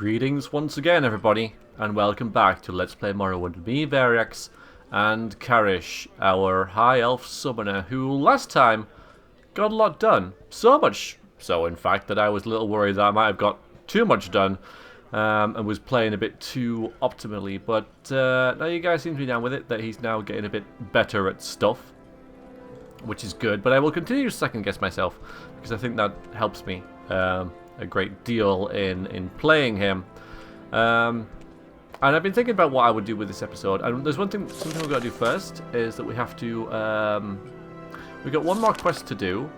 Greetings once again, everybody, and welcome back to Let's Play Morrowind. Me, Veriax, and Karish, our High Elf Summoner, who last time got a lot done. So much so, in fact, that I was a little worried that I might have got too much done and was playing a bit too optimally. But now you guys seem to be down with it, that he's now getting a bit better at stuff, which is good. But I will continue to second guess myself, because I think that helps me a great deal in playing him. And I've been thinking about what I would do with this episode. And there's something we've got to do first, is that we have to we've got one more quest to do,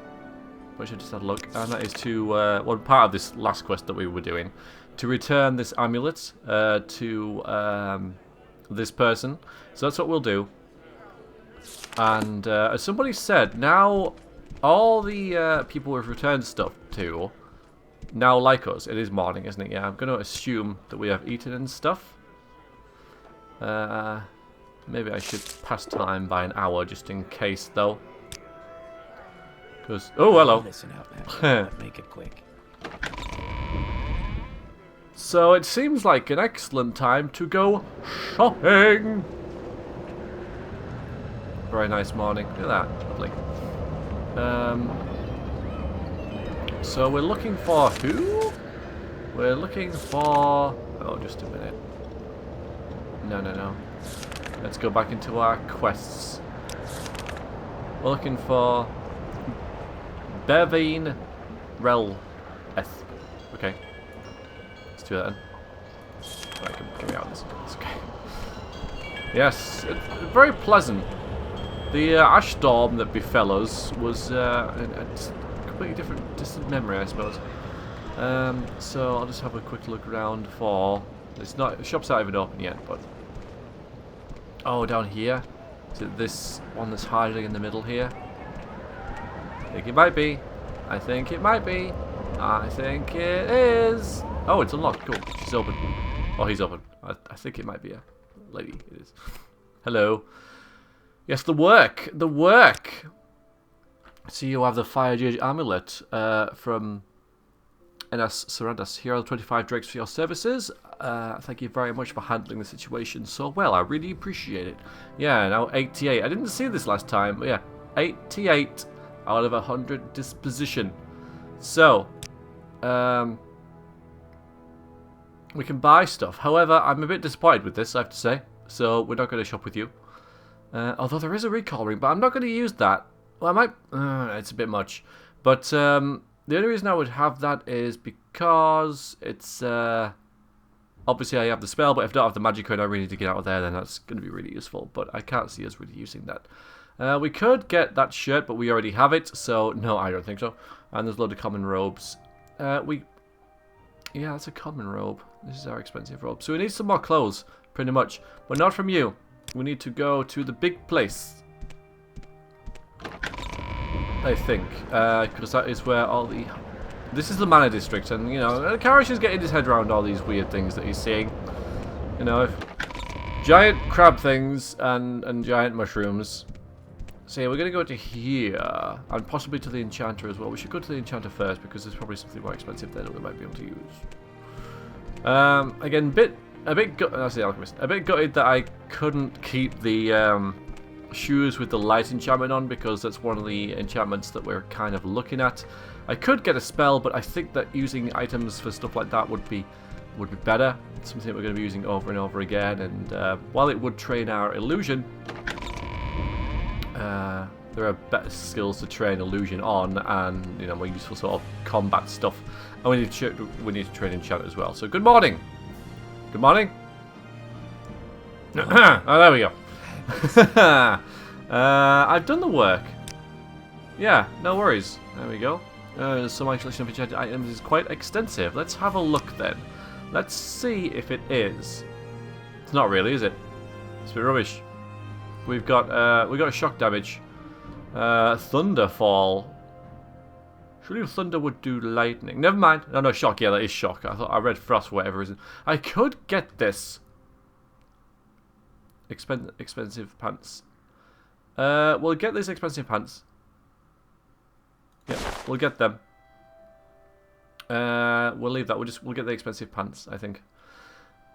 which I just had a look, and that is to one part of this last quest that we were doing, to return this amulet to this person. So that's what we'll do. And as somebody said, now all the people we've returned stuff to now like us. It is morning, isn't it? Yeah, I'm going to assume that we have eaten and stuff. Maybe I should pass time by an hour just in case, though. Because oh, hello. Listen out now. Make it quick. So it seems like an excellent time to go shopping. Very nice morning. Look at that, lovely. So we're looking for who? We're looking for... Oh, just a minute. No. Let's go back into our quests. We're looking for... Bevine Rebuilt. Okay. Let's do that then. Right, get me out of this. It's okay. Yes, it's very pleasant. The ash storm that befell us was a completely distant memory, I suppose. So I'll just have a quick look around for... The shop's not even open yet, but... Oh, down here? Is it this one that's hiding in the middle here? I think it might be. I think it might be. I think it is. Oh, it's unlocked. Cool. She's open. Oh, he's open. I think it might be a lady. It is. Hello. Yes, the work. The work. So you have the Fire Judge Amulet from Enas Sarandas. Here are the 25 drakes for your services. Thank you very much for handling the situation so well. I really appreciate it. Yeah, now 88. I didn't see this last time, but yeah, 88 out of 100 disposition. So, we can buy stuff. However, I'm a bit disappointed with this, I have to say. So, we're not going to shop with you. Although there is a recall ring, but I'm not going to use that. Well, I might... it's a bit much. But the only reason I would have that is because it's... obviously, I have the spell, but if I don't have the magic code, I really need to get out of there, then that's going to be really useful. But I can't see us really using that. We could get that shirt, but we already have it, so no, I don't think so. And there's a load of common robes. Yeah, that's a common robe. This is our expensive robe. So we need some more clothes, pretty much. But not from you. We need to go to the big place. I think. Because that is where all the... This is the Manor District, and, you know, Karish is getting his head around all these weird things that he's seeing. You know, giant crab things and giant mushrooms. So yeah, we're going to go to here, and possibly to the Enchanter as well. We should go to the Enchanter first, because there's probably something more expensive there that we might be able to use. Again, that's the Alchemist. A bit gutted that I couldn't keep the shoes with the light enchantment on, because that's one of the enchantments that we're kind of looking at. I could get a spell, but I think that using items for stuff like that would be better. It's something that we're going to be using over and over again, and while it would train our illusion, there are better skills to train illusion on, and you know, more useful sort of combat stuff. And we need to train enchant as well. So good morning. Good morning. Oh, there we go. I've done the work. Yeah, no worries. There we go. So my collection of enchanted items is quite extensive. Let's have a look then. Let's see if it is. It's not really, is it? It's a bit rubbish. We've got shock damage. Thunderfall. Surely thunder would do lightning. Never mind. No, shock. Yeah, that is shock. I thought I read frost for whatever reason. I could get this. Expensive pants. We'll get these expensive pants. Yeah, we'll get them. We'll leave that. We'll get the expensive pants, I think.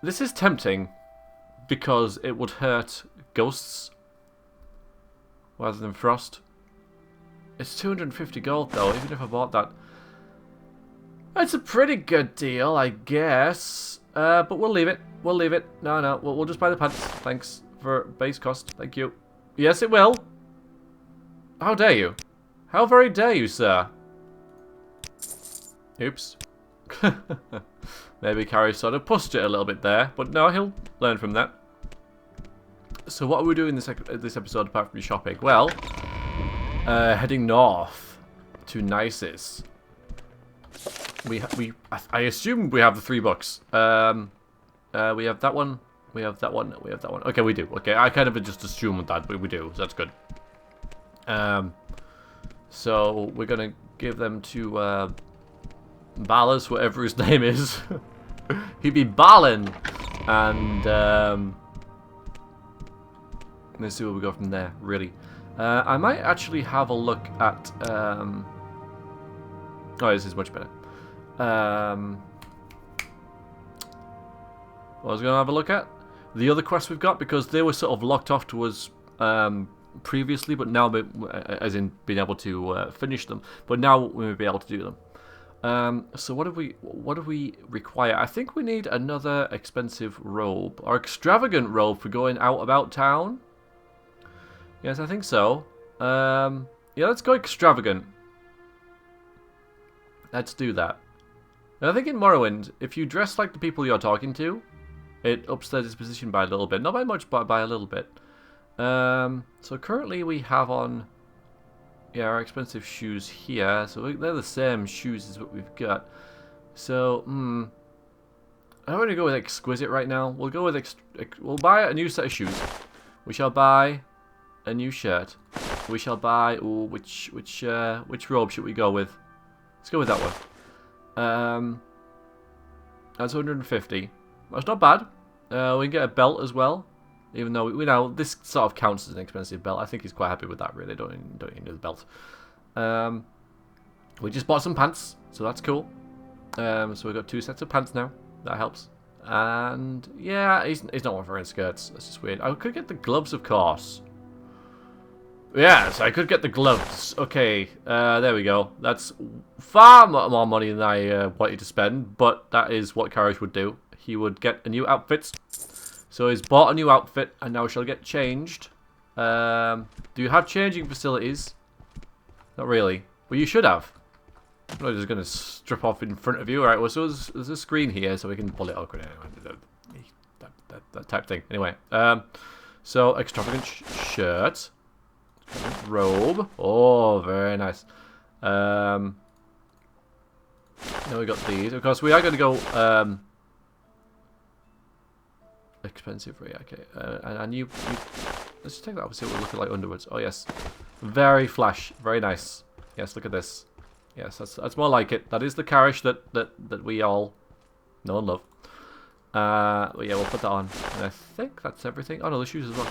This is tempting because it would hurt ghosts rather than frost. It's 250 gold though, even if I bought that. It's a pretty good deal, I guess. But we'll leave it. We'll leave it. No, we'll just buy the pants. Thanks for base cost. Thank you. Yes, it will. How dare you? How very dare you, sir? Oops. Maybe Karish sort of pushed it a little bit there, but no, he'll learn from that. So what are we doing this episode apart from shopping? Well, heading north to Nisus. I assume we have the 3 books. We have that one. We have that one. We have that one. Okay, we do. Okay, I kind of just assumed that, but we do. So that's good. So we're gonna give them to Baladas, whatever his name is. He'd be Balin, and let's see where we go from there. Really, I might actually have a look at. Oh, this is much better. What I was going to have a look at the other quests we've got, because they were sort of locked off to us previously, but now, as in being able to finish them, but now we may be able to do them. So what do we require? I think we need another expensive robe, or extravagant robe for going out about town. Yes, I think so. Yeah, let's go extravagant. Let's do that. Now, I think in Morrowind, if you dress like the people you're talking to, it ups their disposition by a little bit. Not by much, but by a little bit. So currently we have on, yeah, our expensive shoes here. So they're the same shoes as what we've got. So, I don't want to go with exquisite right now. We'll go with we'll buy a new set of shoes. We shall buy a new shirt. We shall buy. Ooh, which robe should we go with? Let's go with that one. That's 150. That's not bad. We can get a belt as well, even though we know this sort of counts as an expensive belt. I think he's quite happy with that. Really, don't even need the belt. We just bought some pants, so that's cool. So we've got 2 sets of pants now. That helps. And yeah, he's not wearing skirts. That's just weird. I could get the gloves, of course. Yes, I could get the gloves. Okay, there we go. That's far more money than I wanted to spend, but that is what Karish would do. He would get a new outfit. So he's bought a new outfit, and now shall get changed. Do you have changing facilities? Not really. Well, you should have. I'm not just going to strip off in front of you. Alright, well, so there's a screen here, so we can pull it out. That type thing. Anyway, so extravagant shirt. Robe. Oh, very nice. Now we got these. Of course, we are going to go expensive. Yeah, okay. And you let's just take that off and see what we look like underwards. Oh yes, very flash, very nice. Yes, look at this. Yes, that's more like it. That is the Karish that we all know and love. But yeah, we'll put that on. And I think that's everything. Oh no, the shoes as well.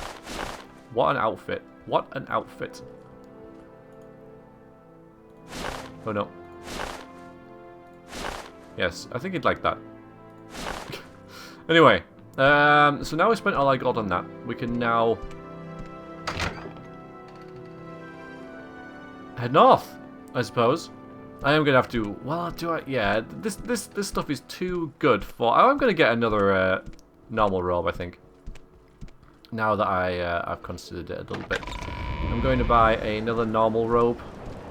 What an outfit. What an outfit. Oh no. Yes, I think he'd like that. Anyway, so now we spent all our gold on that. We can now head north, I suppose. I am gonna have to. Well, do I? Yeah, this stuff is too good for. I'm gonna get another normal robe, I think. Now that I've considered it a little bit, I'm going to buy another normal robe,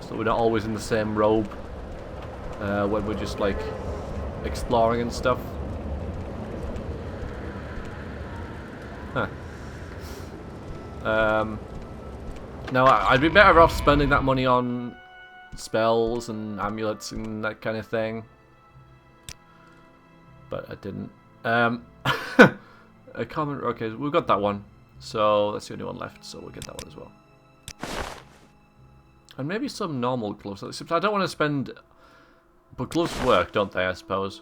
so that we're not always in the same robe when we're just like exploring and stuff. Huh. Now I'd be better off spending that money on spells and amulets and that kind of thing, but I didn't. A common. Okay, we've got that one, so that's the only one left. So we'll get that one as well, and maybe some normal gloves. Except I don't want to spend. But gloves work, don't they? I suppose.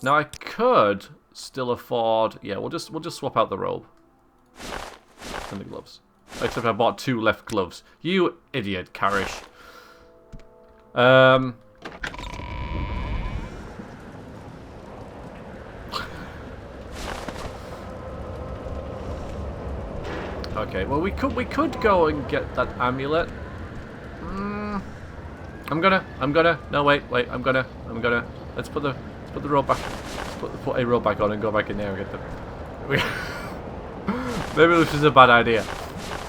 Now I could still afford. Yeah, we'll just swap out the robe and the gloves. Except I bought 2 left gloves. You idiot, Karish. Okay, well we could go and get that amulet. I'm gonna. No, wait. I'm gonna. Let's put the rope back. Let's put a rope back on and go back in there and get the. Maybe this was a bad idea.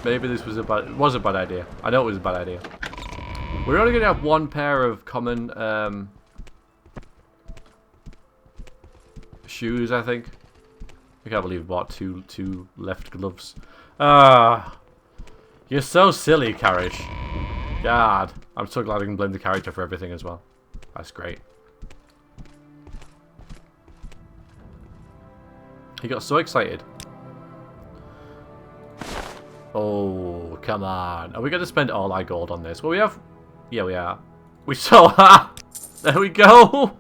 Maybe this was a bad. It was a bad idea. I know it was a bad idea. We're only gonna have one pair of common shoes, I think. I can't believe I bought two left gloves. You're so silly, Karish. God, I'm so glad I can blame the character for everything as well. That's great. He got so excited. Oh, come on. Are we going to spend all our gold on this? Well, we have... Yeah, we are. We saw that. There we go.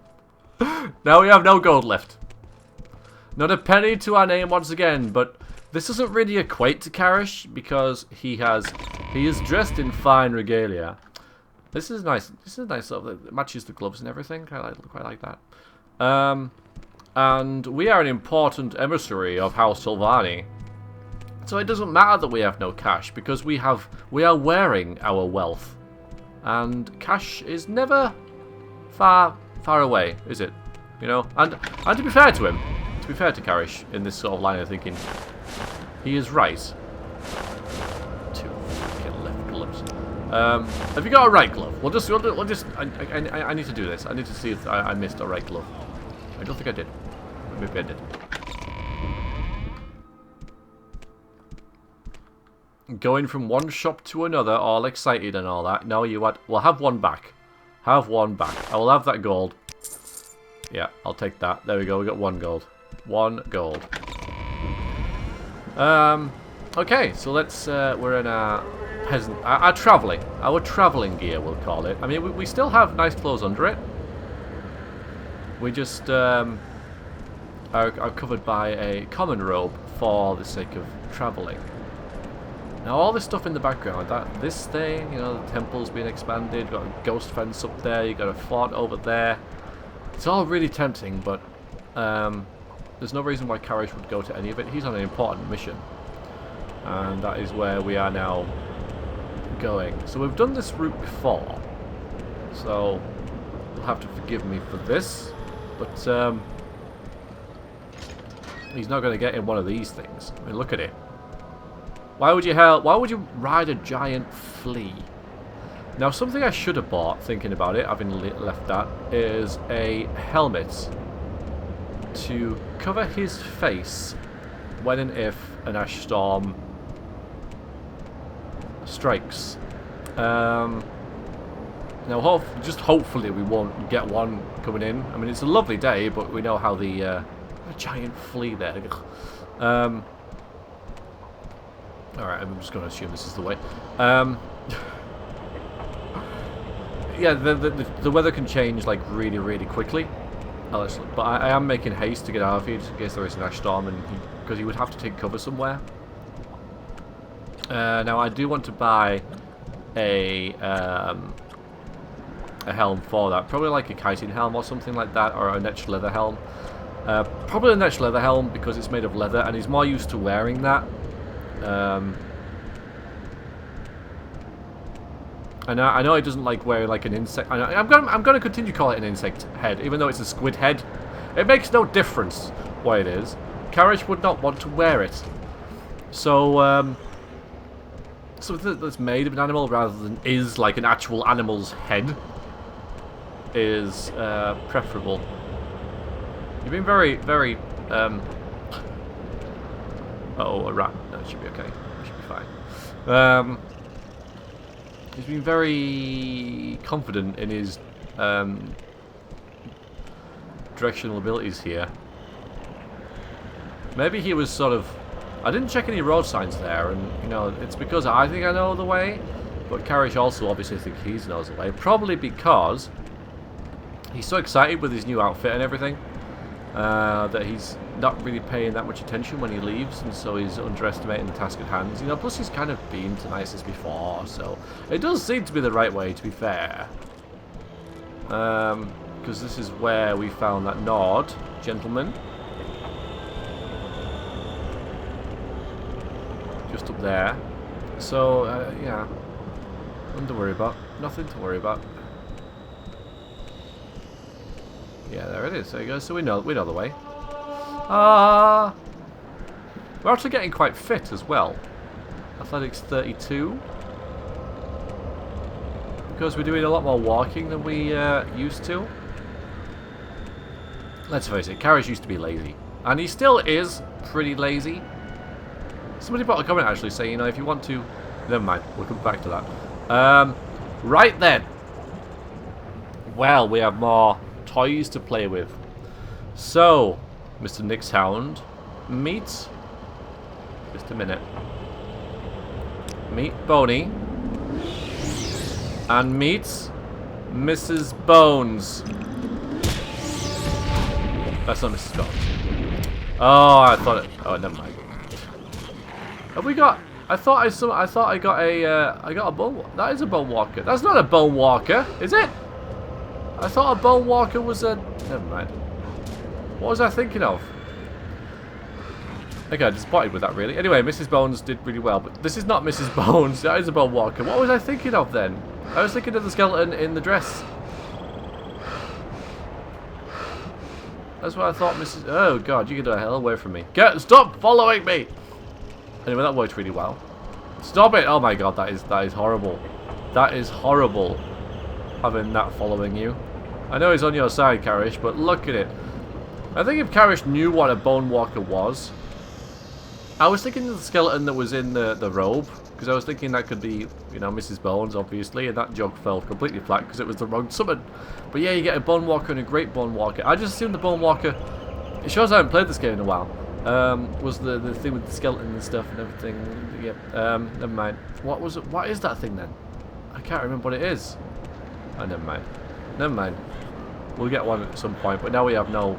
Now we have no gold left. Not a penny to our name once again, but this doesn't really equate to Karish because he is dressed in fine regalia. This is nice. This is nice. It matches the gloves and everything. I quite like that. And we are an important emissary of House Telvanni. So it doesn't matter that we have no cash because we are wearing our wealth. And cash is never far away, is it? You know? And to be fair to him, to be fair to Karish in this sort of line of thinking, he is right. Two fucking left gloves. Have you got a right glove? We'll just I need to do this. I need to see if I missed a right glove. I don't think I did. Maybe I did. Going from one shop to another, all excited and all that. No, you what? We'll have one back. Have one back. I will have that gold. Yeah, I'll take that. There we go. We got 1 gold. 1 gold. Okay, so let's. We're in our peasant. Our traveling gear, we'll call it. I mean, we still have nice clothes under it. We just are covered by a common robe for the sake of traveling. Now all this stuff in the background, this thing, you know, the temple's been expanded, you've got a ghost fence up there, you've got a fort over there. It's all really tempting, but there's no reason why Karish would go to any of it. He's on an important mission. And that is where we are now going. So we've done this route before. So you'll have to forgive me for this. But he's not going to get in one of these things. I mean, look at it. Why would you ride a giant flea? Now, something I should have bought, thinking about it, having left that, is a helmet to cover his face when and if an ash storm strikes. Now, just hopefully we won't get one coming in. I mean, it's a lovely day, but we know how the a giant flea there. Alright, I'm just going to assume this is the way. Yeah, the weather can change like really quickly. But I am making haste to get out of here in case there is an ash storm, and because he would have to take cover somewhere. Now I do want to buy a helm for that, probably like a chitin helm or something like that, or a netched leather helm. Probably a netched leather helm because it's made of leather, and he's more used to wearing that. And I know he doesn't like wearing like an insect. I'm going to continue to call it an insect head, even though it's a squid head. It makes no difference what it is. Karish would not want to wear it. So something that's made of an animal rather than is like an actual animal's head is preferable. You've been very uh-oh, a rat. No, it should be okay. It should be fine. He's been very confident in his directional abilities here. Maybe he was sort of... I didn't check any road signs there, and, you know, it's because I think I know the way, but Karish also obviously thinks he knows the way. Probably because he's so excited with his new outfit and everything that he's not really paying that much attention when he leaves, and so he's underestimating the task at hand. You know, plus he's kind of been to Nisus before, so it does seem to be the right way, to be fair. Because this is where we found that Nord gentleman. Just up there. So, yeah. Nothing to worry about. Nothing to worry about. Yeah, there it is. There you go. So we know the way. We're actually getting quite fit as well. Athletics 32. Because we're doing a lot more walking than we used to. Let's face it, Karish used to be lazy. And he still is pretty lazy. Somebody put a comment actually saying, you know, if you want to... Never mind, we'll come back to that. Right then. Well, we have more toys to play with. So, Mr. Nick's Hound, meet... Just a minute. Meet Boney. And meet Mrs. Bones. That's not Mrs. Bones. Oh, I thought it... Oh, never mind. Have we got... I thought I got a bone... That is a bone walker. That's not a bone walker, is it? I thought a bone walker was a... Never mind. What was I thinking of? I got disappointed with that, really. Anyway, Mrs. Bones did really well, but this is not Mrs. Bones. That is a bone walker. What was I thinking of then? I was thinking of the skeleton in the dress. That's what I thought, Mrs. Oh God, you get the hell away from me! Stop following me! Anyway, that worked really well. Stop it! Oh my God, that is horrible. That is horrible. Having that following you. I know he's on your side, Karish, but look at it. I think if Karish knew what a bone walker was, I was thinking of the skeleton that was in the robe, because I was thinking that could be, you know, Mrs. Bones, obviously, and that joke fell completely flat because it was the wrong summon. But yeah, you get a Bone Walker and a Great Bone Walker. I just assumed the Bone Walker, it shows I haven't played this game in a while, was the thing with the skeleton and stuff and everything. Yeah, never mind. What was it? What is that thing then? I can't remember what it is. Oh, never mind. Never mind. We'll get one at some point, but now we have no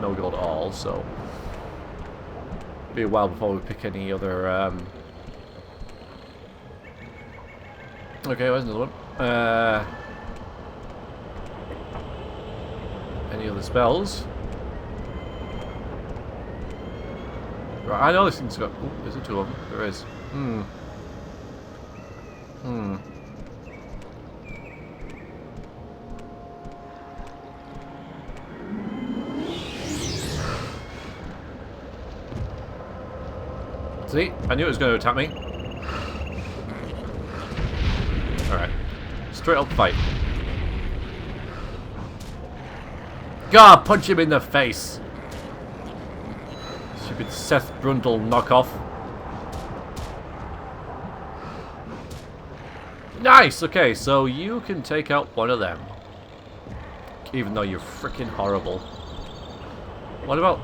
gold at all, so... Be a while before we pick any other, Okay, where's another one? Any other spells? Right, I know this thing's got... Ooh, there's two of them. There is. See? I knew it was going to attack me. Alright. Straight up fight. God, punch him in the face! Stupid Seth Brundle knockoff. Nice! Okay, so you can take out one of them. Even though you're freaking horrible. What about...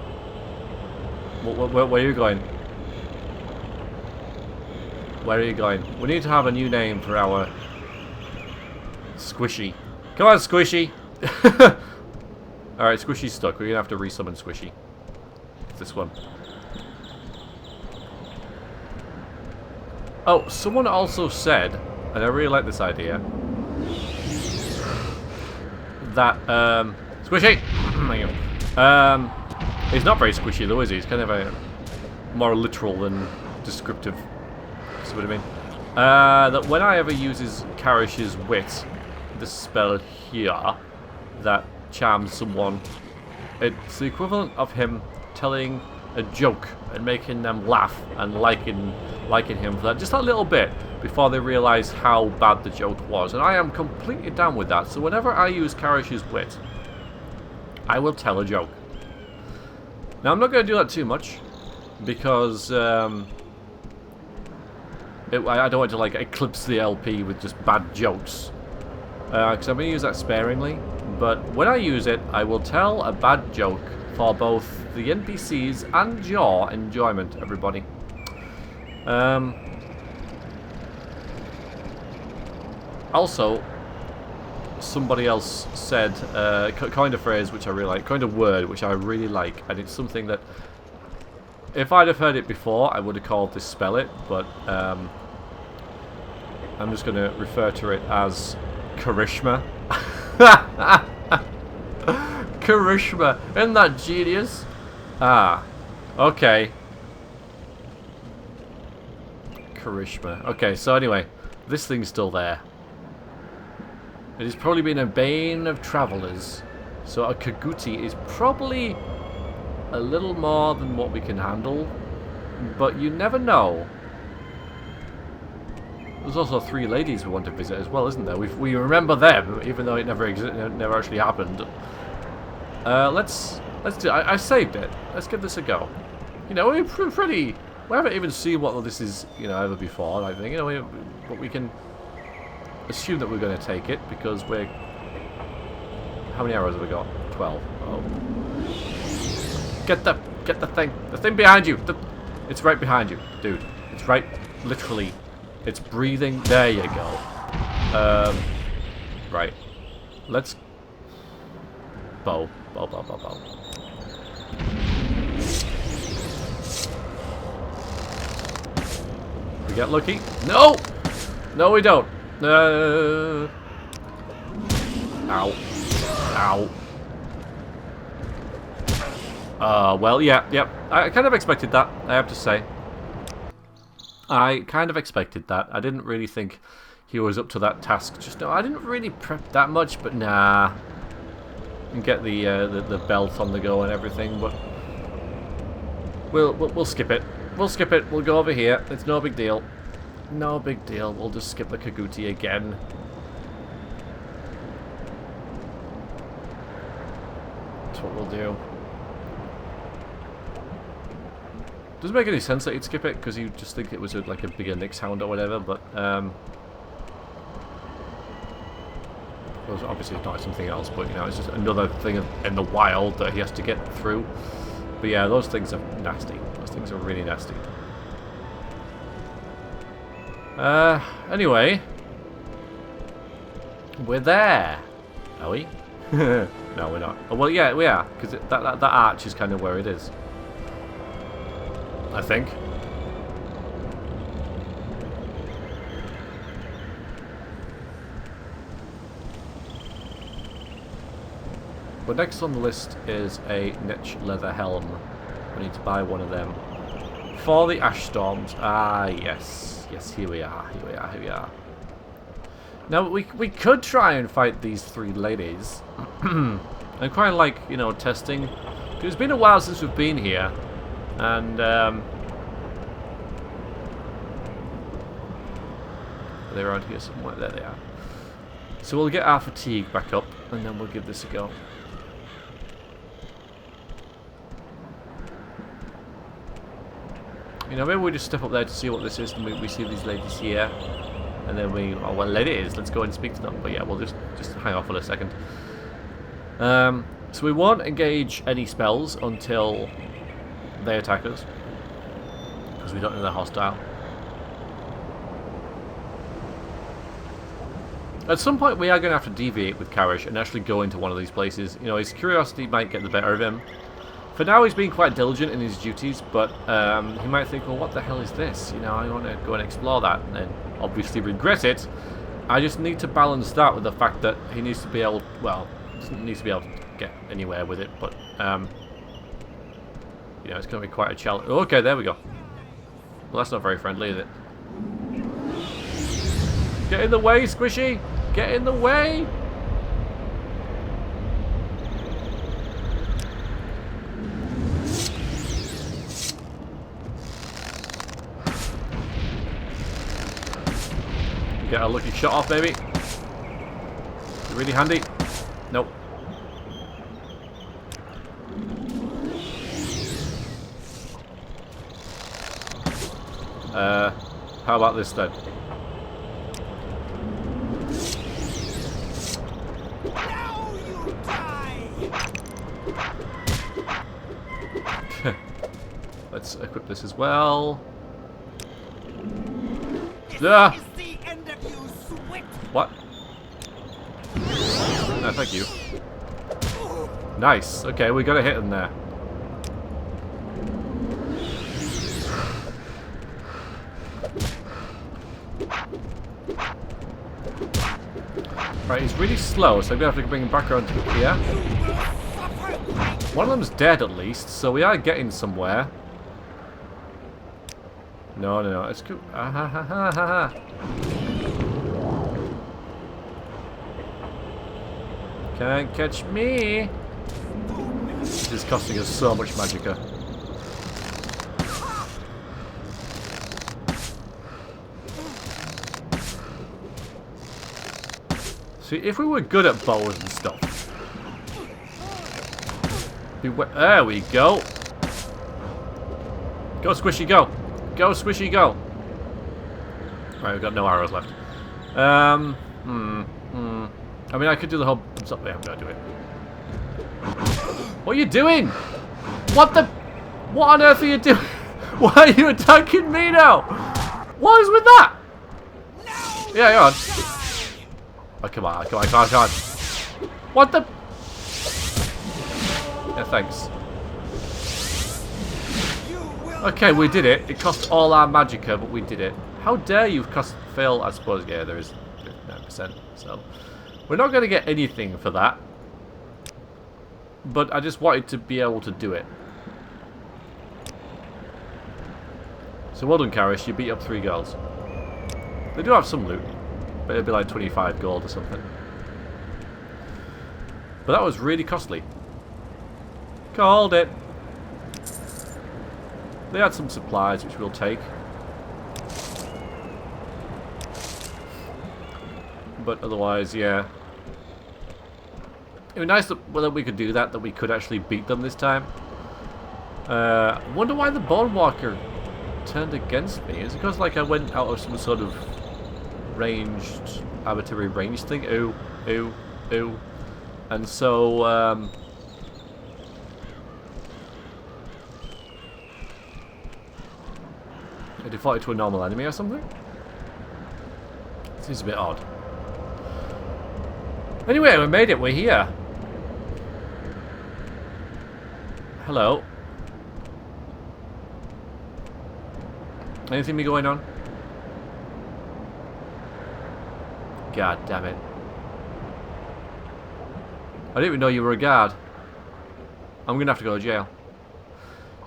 Where are you going? Where are you going? We need to have a new name for our Squishy. Come on, Squishy! Alright, Squishy's stuck. We're gonna have to resummon Squishy. This one. Oh, someone also said, and I really like this idea, that, Squishy! He's not very squishy though, is he? He's kind of a more literal than descriptive. See what I mean? That when I ever uses Karish's wit, this spell here, that charms someone, it's the equivalent of him telling a joke and making them laugh and liking him for that just a little bit before they realise how bad the joke was. And I am completely down with that. So whenever I use Karish's wit, I will tell a joke. Now I'm not going to do that too much because I don't want to like eclipse the LP with just bad jokes. Because I'm going to use that sparingly. But when I use it, I will tell a bad joke for both the NPCs and your enjoyment, everybody. Also, somebody else said, coined a phrase which I really like, coined a word which I really like, and it's something that if I'd have heard it before, I would have called this spell it, but I'm just going to refer to it as charisma. Charisma. Isn't that genius? Ah. Okay. Charisma. Okay, so anyway, this thing's still there. It has probably been a bane of travellers. So a Kaguti is probably a little more than what we can handle. But you never know. There's also 3 ladies we want to visit as well, isn't there? We remember them, even though it never actually happened. Let's do. I saved it. Let's give this a go. You know, we're pretty. We haven't even seen what this is, you know, ever before. I think, you know, but we can assume that we're going to take it because we're. How many arrows have we got? 12. Oh. Get the thing. The thing behind you. It's right behind you, dude. It's right, literally. It's breathing. There you go. Right. Let's. Bow. We get lucky. No! No, we don't. Ow. Well, yeah. I kind of expected that, I have to say. I kind of expected that. I didn't really think he was up to that task. Just no, I didn't really prep that much, but nah. And get the belt on the go and everything, but we'll skip it. We'll skip it. We'll go over here. It's no big deal. No big deal. We'll just skip the Kaguti again. That's what we'll do. Doesn't make any sense that you'd skip it because you just think it was like a bigger Nyx hound or whatever, but well, obviously it's not something else, but you know, it's just another thing in the wild that he has to get through. But yeah, those things are nasty. Those things are really nasty. Anyway, we're there. Are we? No, we're not. Oh, well, yeah, we are, because that arch is kind of where it is. I think. But next on the list is a niche leather helm. We need to buy one of them for the ash storms. Ah, yes, here we are. Now we could try and fight these 3 ladies. I'm quite like, you know, testing. Because it's been a while since we've been here. And, are they around here somewhere? There they are. So we'll get our fatigue back up, and then we'll give this a go. You know, maybe we just step up there to see what this is, and we see these ladies here. And then oh, well, it is. Let's go and speak to them. But yeah, we'll just hang off for a second. So we won't engage any spells until they attack us, because we don't know they're hostile. At some point we are going to have to deviate with Karish and actually go into one of these places. You know, his curiosity might get the better of him. For now he's being quite diligent in his duties, but he might think, well, what the hell is this? You know, I want to go and explore that, and then obviously regret it. I just need to balance that with the fact that he needs to be able, well, doesn't need to be able to get anywhere with it, but you know, it's going to be quite a challenge. Okay, there we go. Well, that's not very friendly, is it? Get in the way, Squishy! Get in the way! Get a lucky shot off, maybe. Really handy. Nope. How about this then? Now you die. Let's equip this as well. Ah! What? No, thank you. Nice. Okay, we got a hit in there. Right, he's really slow, so I'm gonna have to bring him back around to here. One of them's dead at least, so we are getting somewhere. No, no, no. It's cool. Ah, ha, ha, ha, ha, ha. Can't catch me. This is costing us so much magicka. See, if we were good at bows and stuff. There we go. Go, Squishy, go. Go, Squishy, go. Right, we've got no arrows left. I mean, I could do the whole... I'm not going to do it. What are you doing? What the... What on earth are you doing? Why are you attacking me now? What is with that? Yeah, go on. Oh, come on, come on, come on, come on. What the... Yeah, thanks. Okay, we did it. It cost all our magicka, but we did it. How dare you fail, I suppose. Yeah, there is 59%, so... We're not going to get anything for that. But I just wanted to be able to do it. So well done, Karish. You beat up 3 girls. They do have some loot. But it'll be like 25 gold or something. But that was really costly. Called it. They had some supplies, which we'll take. But otherwise, yeah. It would be nice that we could do that we could actually beat them this time. I wonder why the Bone Walker turned against me. Is it because like I went out of some sort of ranged, arbitrary range thing? Ooh, ooh, ooh. And so, I defaulted to a normal enemy or something? Seems a bit odd. Anyway, we made it. We're here. Hello. Anything be going on? God damn it. I didn't even know you were a guard. I'm gonna have to go to jail.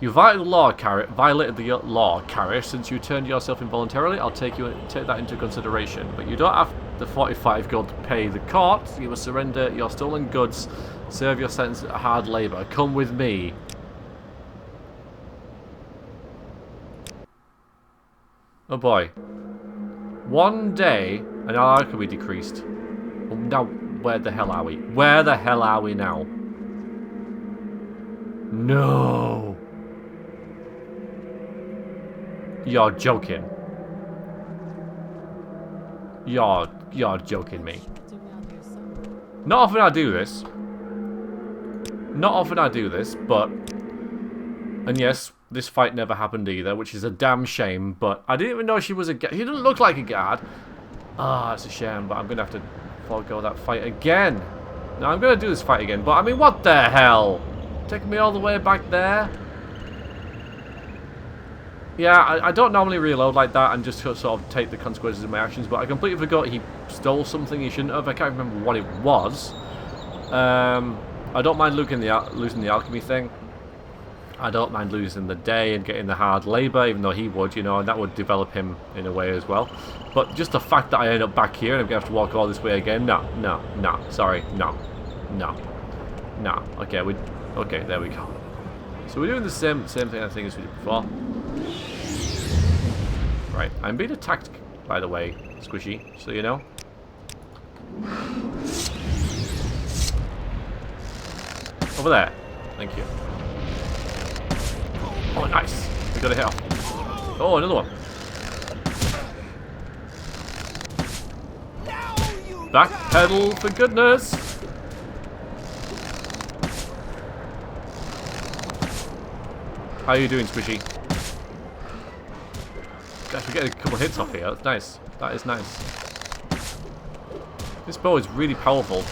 You violated the law, Karish. Since you turned yourself involuntarily, I'll take that into consideration. But you don't have the 45 gold to pay the court. You must surrender your stolen goods. Serve your sentence at hard labour. Come with me. Oh boy. One day, and how can we decreased? Well, now, where the hell are we? Where the hell are we now? No. You're joking. You're joking me. Not often I do this. Not often I do this, but... And yes, this fight never happened either, which is a damn shame, but I didn't even know she was a guard. He didn't look like a guard. Ah, it's a shame, but I'm going to have to forego that fight again. Now, I'm going to do this fight again, but I mean, what the hell? Taking me all the way back there? Yeah, I don't normally reload like that and just sort of take the consequences of my actions, but I completely forgot he stole something he shouldn't have. I can't remember what it was. I don't mind losing the alchemy thing. I don't mind losing the day and getting the hard labour, even though he would, you know, and that would develop him in a way as well. But just the fact that I end up back here and I'm going to have to walk all this way again, no, sorry, no. Okay, okay, there we go. So we're doing the same thing I think as we did before. Right, I'm being attacked, by the way, Squishy, so you know. Over there. Thank you. Oh, nice. We got a hit off. Oh, another one. Back pedal, for goodness. How are you doing, Squishy? Gosh, we're getting a couple hits off here. That's nice. That is nice. This bow is really powerful.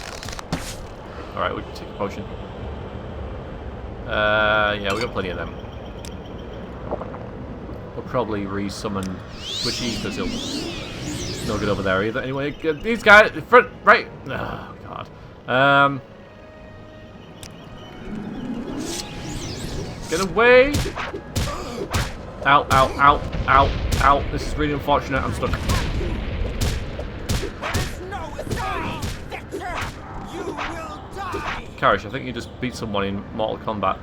Alright, we'll take a potion. Yeah, we got plenty of them. We'll probably re-summon Squishy because he'll no good over there either. Anyway, these guys, front, right. Oh god. Get away! Ow, ow, ow, ow, ow. This is really unfortunate. I'm stuck. There's no escape, Victor! You will die! Karish, I think you just beat someone in Mortal Kombat.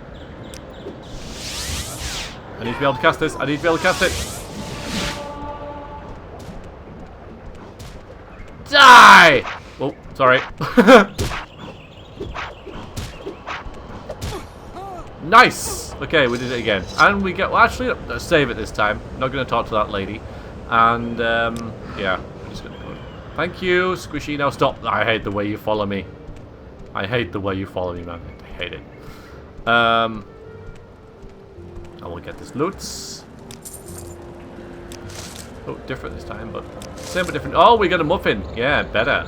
I need to be able to cast this. I need to be able to cast it. Die! Oh, sorry. Nice! Okay, we did it again. And we get... Well, actually, let's save it this time. Not going to talk to that lady. And, yeah. I'm just going to go... Thank you, Squishy. Now stop. I hate the way you follow me. I hate the way you follow me, man. I hate it. I will get this loot. Oh, different this time, but... Same but different. Oh, we got a muffin. Yeah, better.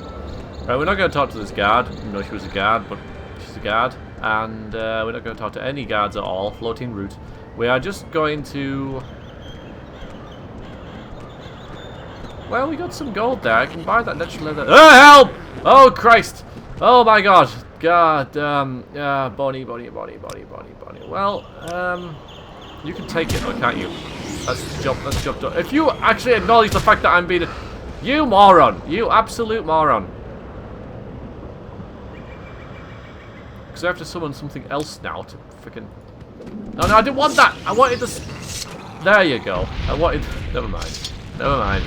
Right, we're not going to talk to this guard. Even though she was a guard, but she's a guard. And we're not going to talk to any guards at all. Floating route. We are just going to... Well, we got some gold there. I can buy that natural leather. Oh, help! Oh, Christ! Oh, my God. God, Bonnie. Well, you can take it, though, can't you? That's the job done. If you actually acknowledge the fact that I'm being... You moron! You absolute moron! Because I have to summon something else now to freaking... No, I didn't want that! I wanted this... There you go. I wanted... Never mind. Never mind.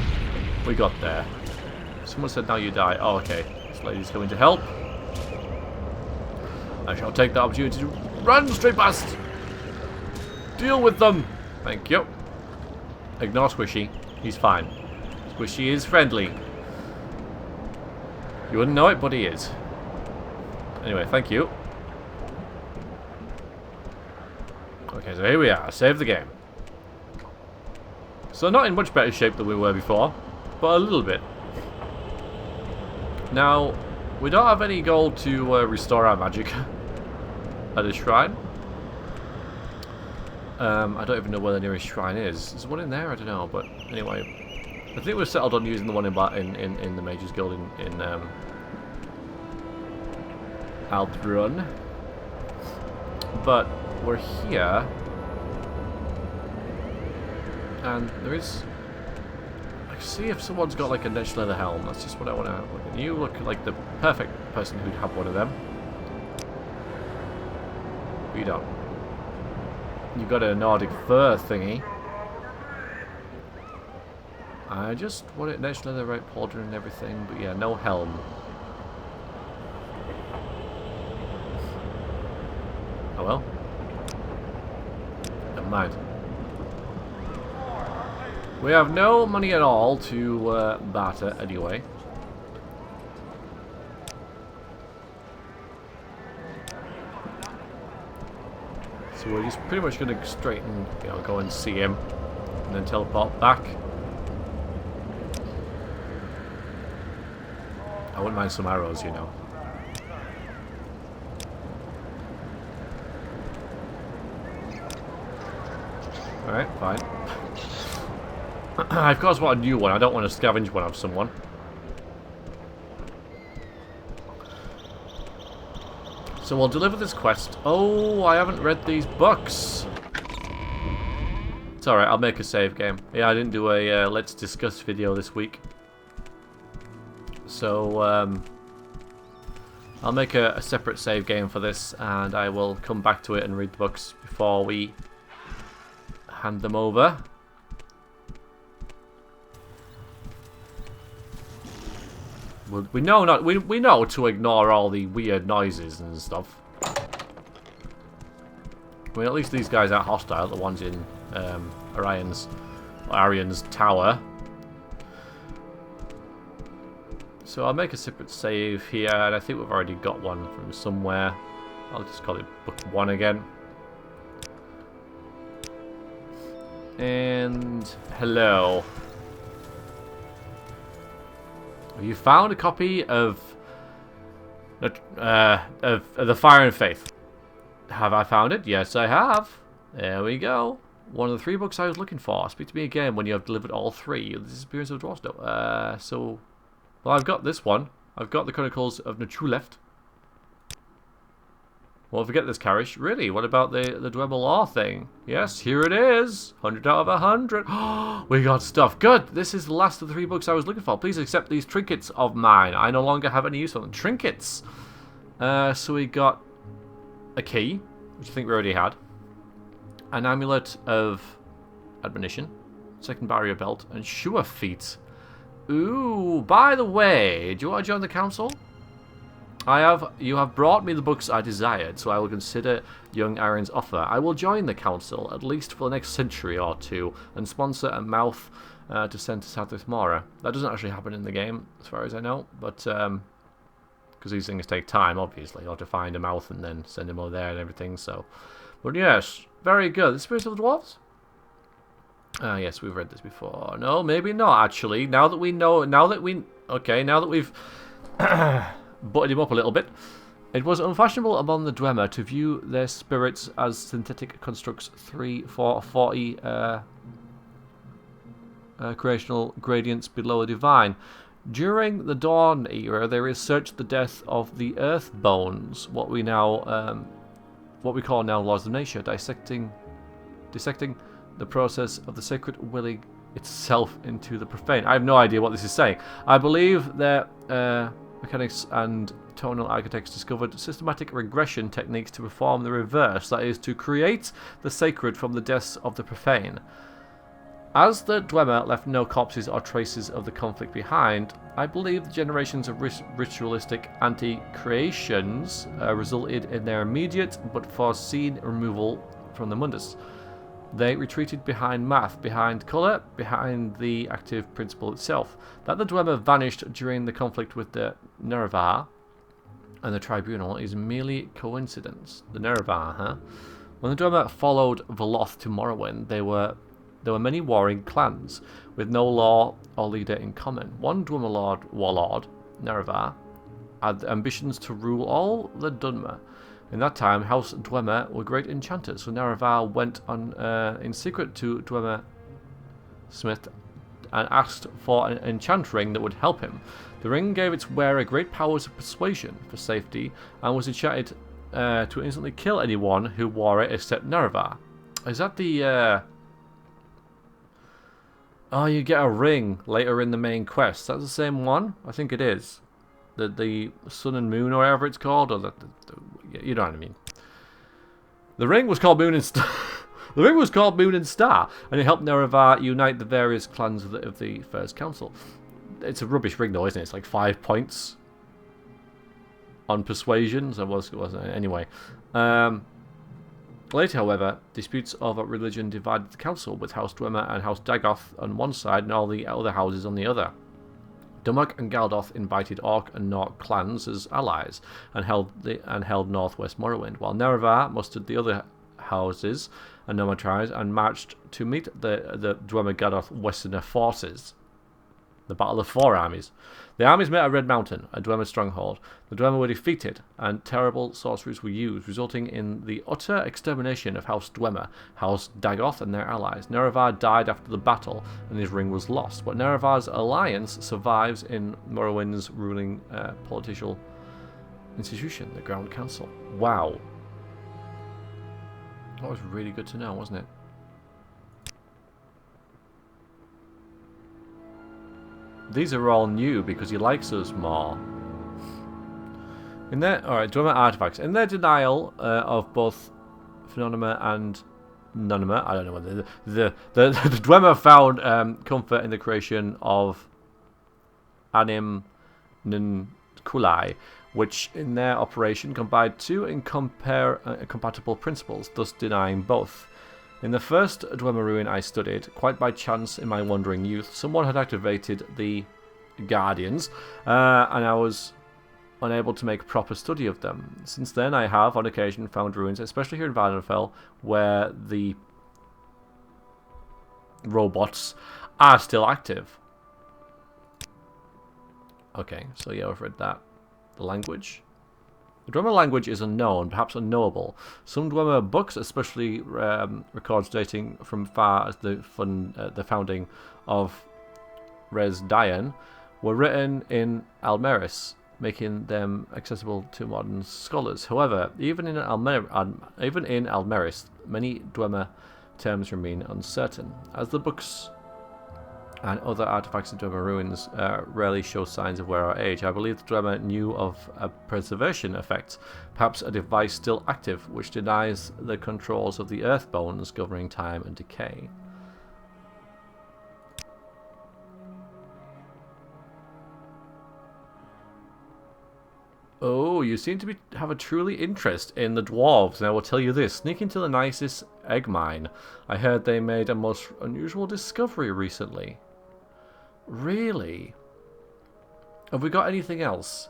We got there. Someone said now you die. Oh, okay. This lady's coming to help. I shall take the opportunity to run straight past. Deal with them. Thank you. Ignore Squishy. He's fine. Squishy is friendly. You wouldn't know it, but he is. Anyway, thank you. Okay, so here we are. Save the game. So not in much better shape than we were before, but a little bit. Now, we don't have any gold to restore our magic at the shrine. I don't even know where the nearest shrine is. Is there one in there? I don't know. But anyway, I think we're settled on using the one in the Mage's Guild in Aldrun. But we're here, and there is... I see if someone's got like a niche leather helm. That's just what I want to look at. You look like the perfect person who'd have one of them. But you don't. You've got a Nordic fur thingy. I just want it niche leather, right pauldron and everything, but yeah, no helm. Oh well. Never mind. We have no money at all to barter anyway. So we're just pretty much going to straight and go and see him, and then teleport back. I wouldn't mind some arrows, you know. Alright, fine. I of course want a new one. I don't want to scavenge one of someone. So we'll deliver this quest. Oh, I haven't read these books. It's alright, I'll make a save game. Yeah, I didn't do a let's discuss video this week. So, I'll make a separate save game for this, and I will come back to it and read the books before we hand them over. We know we know to ignore all the weird noises and stuff. I mean, at least these guys aren't hostile. The ones in Arian's tower. So I'll make a separate save here, and I think we've already got one from somewhere. I'll just call it book 1 again. And hello. You found a copy of the Fire and Faith. Have I found it? Yes, I have. There we go. One of the 3 books I was looking for. Speak to me again when you have delivered all 3. The Disappearance of the Dwarfs. So, well, I've got this one. I've got the Chronicles of Nachu left. Well, forget this, Karish. Really? What about the Dwemer Law thing? Yes, here it is. 100 out of 100. We got stuff. Good. This is the last of the 3 books I was looking for. Please accept these trinkets of mine. I no longer have any use for them. Trinkets. So we got a key, which I think we already had. An amulet of admonition. Second barrier belt. And sure feet. Ooh, by the way, do you want to join the council? You have brought me the books I desired, so I will consider young Aaron's offer. I will join the council, at least for the next century or two, and sponsor a mouth to send to South Mora. That doesn't actually happen in the game, as far as I know, but because these things take time, obviously. You'll have to find a mouth and then send him over there and everything, so. But yes, very good. The Spirits of the Dwarves? Yes, we've read this before. No, maybe not, actually. Now that we've butted him up a little bit. It was unfashionable among the Dwemer to view their spirits as synthetic constructs 40 creational gradients below the divine. During the Dawn era, they researched the death of the Earth Bones, what we call now Laws of Nature, dissecting the process of the sacred willing itself into the profane. I have no idea what this is saying. I believe that mechanics and tonal architects discovered systematic regression techniques to perform the reverse, that is, to create the sacred from the deaths of the profane. As the Dwemer left no corpses or traces of the conflict behind, I believe the generations of ritualistic anti-creations resulted in their immediate but foreseen removal from the Mundus. They retreated behind math, behind colour, behind the active principle itself. That the Dwemer vanished during the conflict with the Nerevar and the Tribunal is merely coincidence. The Nerevar, huh? When the Dwemer followed Veloth to Morrowind, there were many warring clans, with no law or leader in common. One Dwemer warlord, Nerevar, had ambitions to rule all the Dunmer. In that time, House Dwemer were great enchanters, so Nerevar went on in secret to Dwemer Smith and asked for an enchant ring that would help him. The ring gave its wearer great powers of persuasion for safety and was enchanted to instantly kill anyone who wore it except Nerevar. Is that the... Oh, you get a ring later in the main quest. That's the same one? I think it is. The Sun and Moon, or whatever it's called, or you know what I mean. The ring was called Moon and Star. The ring was called Moon and Star, and it helped Nerevar unite the various clans of the First Council. It's a rubbish ring, though, isn't it? It's like 5 points on persuasion. So wasn't it? Anyway. Later, however, disputes over religion divided the council, with House Dwemer and House Dagoth on one side, and all the other houses on the other. Dumuk and Galdoth invited Orc and Nork clans as allies and held northwest Morrowind, while Nerevar mustered the other houses and nomad tribes and marched to meet the Dwemer Galdoth Westerner forces. The Battle of 4 Armies. The armies met at Red Mountain, a Dwemer stronghold. The Dwemer were defeated, and terrible sorceries were used, resulting in the utter extermination of House Dwemer, House Dagoth, and their allies. Nerevar died after the battle, and his ring was lost. But Nerevar's alliance survives in Morrowind's ruling political institution, the Ground Council. Wow. That was really good to know, wasn't it? These are all new because he likes us more. Alright, Dwemer artifacts. In their denial of both Phonoma and Nonoma, I don't know whether the Dwemer found comfort in the creation of Anim Nunculai, which in their operation combined 2 incompatible principles, thus denying both. In the first Dwemer ruin I studied, quite by chance in my wandering youth, someone had activated the Guardians, and I was unable to make proper study of them. Since then I have, on occasion, found ruins, especially here in Valenfell, where the robots are still active. Okay, so yeah, I've read that. The language. The Dwemer language is unknown, perhaps unknowable. Some Dwemer books, especially records dating from far as the founding of Res Dayan, were written in Almeris. making them accessible to modern scholars. However, even in Almeris, many Dwemer terms remain uncertain, as the books and other artifacts in Dwemer ruins rarely show signs of wear or age. I believe the Dwemer knew of a preservation effect, perhaps a device still active, which denies the controls of the earth bones governing time and decay. Oh, you seem to have a truly interest in the dwarves, and I will tell you this. Sneak into the nicest egg mine. I heard they made a most unusual discovery recently. Really? Have we got anything else?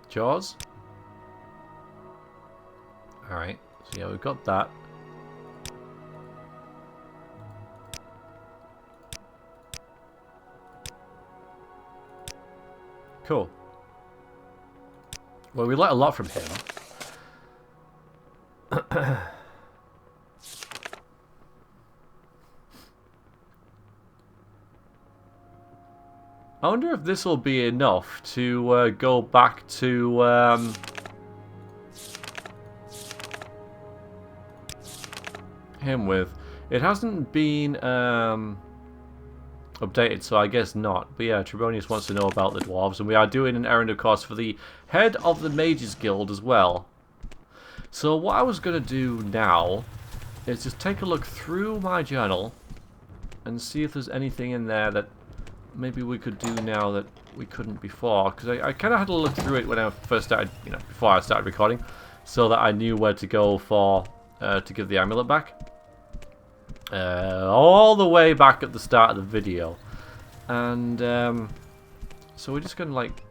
Jaws? Alright, so yeah, we've got that. Cool. Well, we learnt a lot from him. I wonder if this will be enough to go back to him with. It hasn't been updated, so I guess not. But yeah, Tribunal wants to know about the dwarves, and we are doing an errand, of course, for the head of the Mages Guild as well. So what I was going to do now is just take a look through my journal and see if there's anything in there that maybe we could do now that we couldn't before. Because I kind of had to look through it when I first started, you know, before I started recording, so that I knew where to go for to give the amulet back. All the way back at the start of the video. And so we're just going to like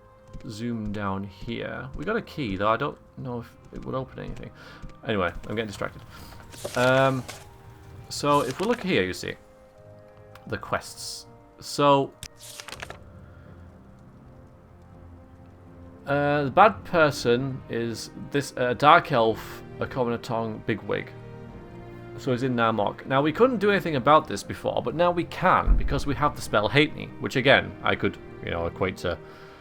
zoom down here. We got a key, though I don't know if it would open anything. Anyway, I'm getting distracted. So if we look here, you see the quests. So the bad person is this dark elf, a commoner tongue bigwig. So he's in Narmok. Now we couldn't do anything about this before, but now we can because we have the spell Hate Me, which again I could, you know, equate to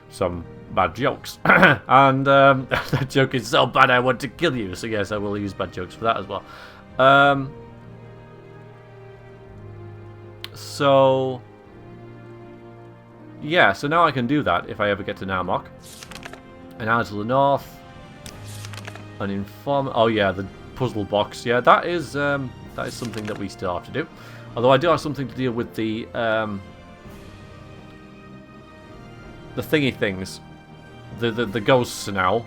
some bad jokes. And that joke is so bad I want to kill you. So yes, I will use bad jokes for that as well. So yeah, so now I can do that if I ever get to Narmok. And out to the north, an inform. Oh yeah, the puzzle box. Yeah, that is something that we still have to do. Although I do have something to deal with the thingy things, the ghosts now.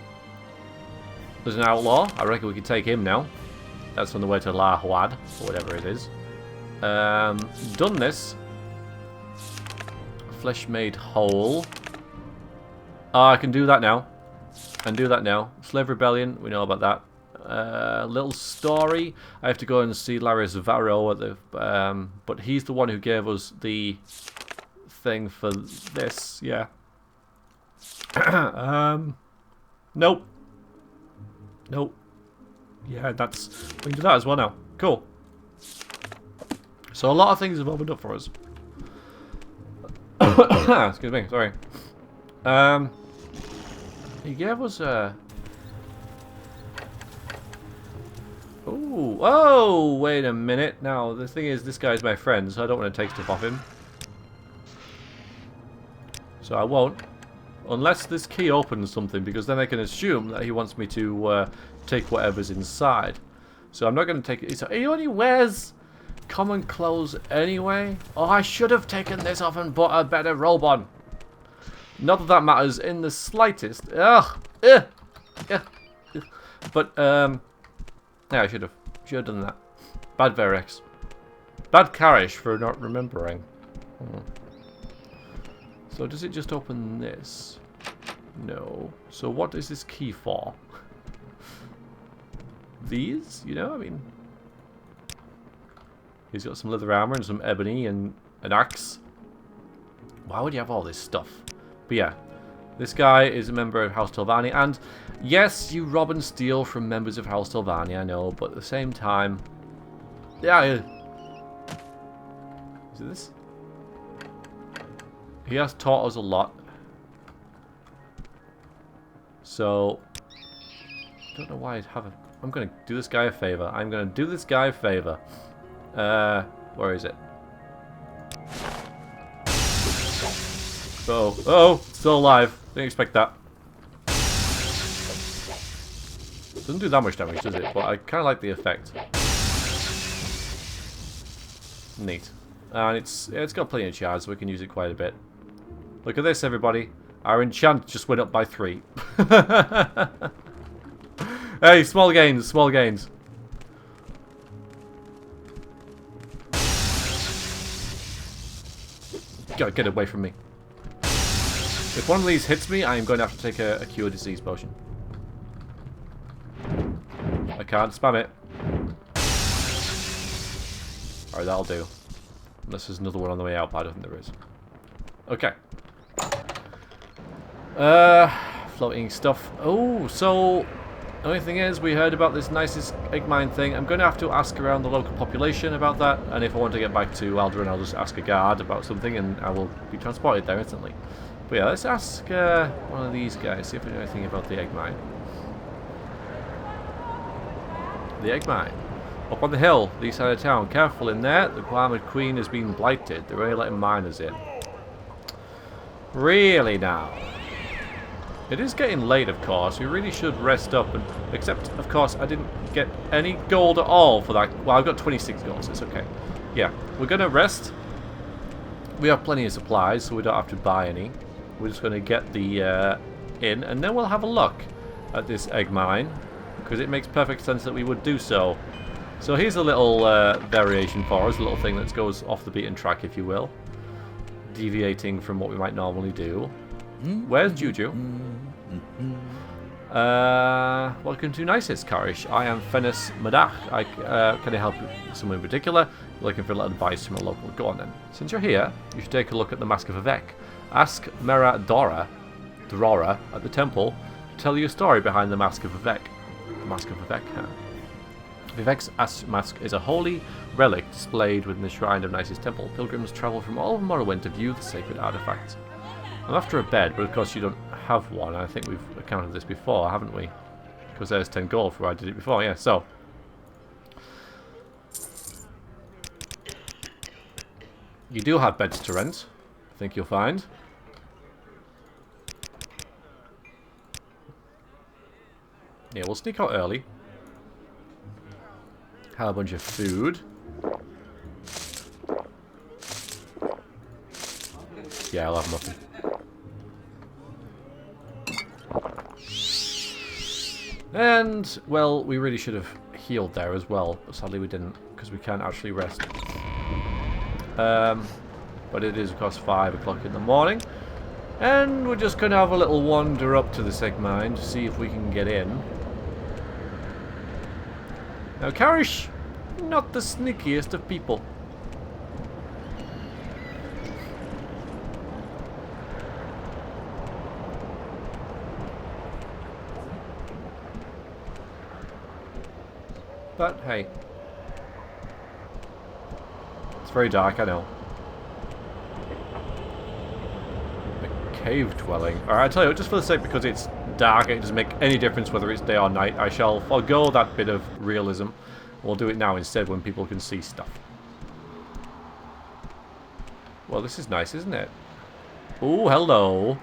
There's an outlaw. I reckon we can take him now. That's on the way to La Huad, or whatever it is. Done this. Flesh made whole. I can do that now. And do that now. Slave Rebellion, we know about that. Little story. I have to go and see Larius Varro at the but he's the one who gave us the thing for this, yeah. Nope. Nope. Yeah, that's we can do that as well now. Cool. So a lot of things have opened up for us. Excuse me, sorry. He gave us a... Ooh, oh, wait a minute. Now, the thing is, this guy's my friend, so I don't want to take stuff off him. So I won't. Unless this key opens something, because then I can assume that he wants me to take whatever's inside. So I'm not going to take it. So he only wears common clothes anyway. Oh, I should have taken this off and put a better robe on. Not that that matters in the slightest. Ugh. Yeah. But, yeah, I should have done that. Bad Veriax. Bad Karish for not remembering. So does it just open this? No. So what is this key for? These? You know, I mean... He's got some leather armor and some ebony and an axe. Why would you have all this stuff? But yeah, this guy is a member of House Telvanni, and yes, you rob and steal from members of House Telvanni, I know, but at the same time... Yeah, is it this? He has taught us a lot. So, don't know why I'd have a... I'm going to do this guy a favor. I'm going to do this guy a favor. Where is it? Uh-oh. Uh-oh! Still alive. Didn't expect that. Doesn't do that much damage, does it? But I kind of like the effect. Neat. And it's got plenty of charge, so we can use it quite a bit. Look at this, everybody. Our enchant just went up by 3. Hey, small gains, small gains. God, get away from me. If one of these hits me, I am going to have to take a cure disease potion. I can't spam it. Alright, that'll do. Unless there's another one on the way out, but I don't think there is. Okay. Floating stuff. Oh, so... The only thing is, we heard about this nicest egg mine thing. I'm going to have to ask around the local population about that. And if I want to get back to Alderaan, I'll just ask a guard about something and I will be transported there instantly. But yeah, let's ask one of these guys, see if we know anything about the egg mine. The egg mine. Up on the hill, the east side of town. Careful in there, the Guamid Queen has been blighted. They're only letting miners in. Really now? It is getting late, of course. We really should rest up. And except, of course, I didn't get any gold at all for that. Well, I've got 26 gold, so it's okay. Yeah, we're going to rest. We have plenty of supplies, so we don't have to buy any. We're just going to get the in, and then we'll have a look at this egg mine, because it makes perfect sense that we would do so. So here's a little variation for us, a little thing that goes off the beaten track, if you will. Deviating from what we might normally do. Where's Juju? Welcome to Nicest, Karish. I am Fennis Madach. Can I help someone in particular? You're looking for a little advice from a local. Go on then. Since you're here, you should take a look at the Mask of Vivek. Ask Mera Drora at the temple to tell you a story behind the Mask of Vivek. The Mask of Vivek, huh? Vivek's mask is a holy relic displayed within the shrine of Nicest Temple. Pilgrims travel from all over Morrowind to view the sacred artifact. I'm after a bed, but of course you don't have one. I think we've accounted this before, haven't we? Because there's 10 gold for where I did it before, yeah, so. You do have beds to rent, I think you'll find. Yeah, we'll sneak out early. Have a bunch of food. Yeah, I'll have nothing. And, well, we really should have healed there as well, but sadly we didn't, because we can't actually rest. But it is, of course, 5 o'clock in the morning, and we're just going to have a little wander up to the egg mine to see if we can get in. Now, Karish, not the sneakiest of people. But, hey. It's very dark, I know. A cave dwelling. Alright, I tell you what, just for the sake, because it's dark, it doesn't make any difference whether it's day or night, I shall forgo that bit of realism. We'll do it now instead when people can see stuff. Well, this is nice, isn't it? Oh, hello.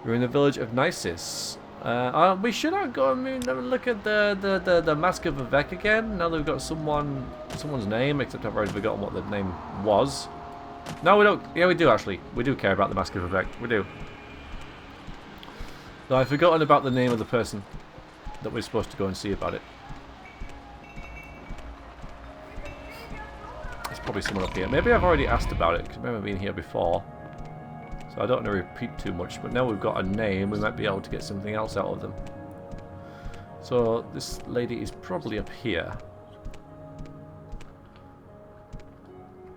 We're in the village of Nisus. We should go and look at the Mask of Vivek again. Now that we've got someone's name, except I've already forgotten what the name was. No, we don't. Yeah, we do actually. We do care about the Mask of Vivek. We do. Though I've forgotten about the name of the person that we're supposed to go and see about it. There's probably someone up here. Maybe I've already asked about it, because I remember being here before. So I don't want to repeat too much, but now we've got a name, we might be able to get something else out of them. So this lady is probably up here.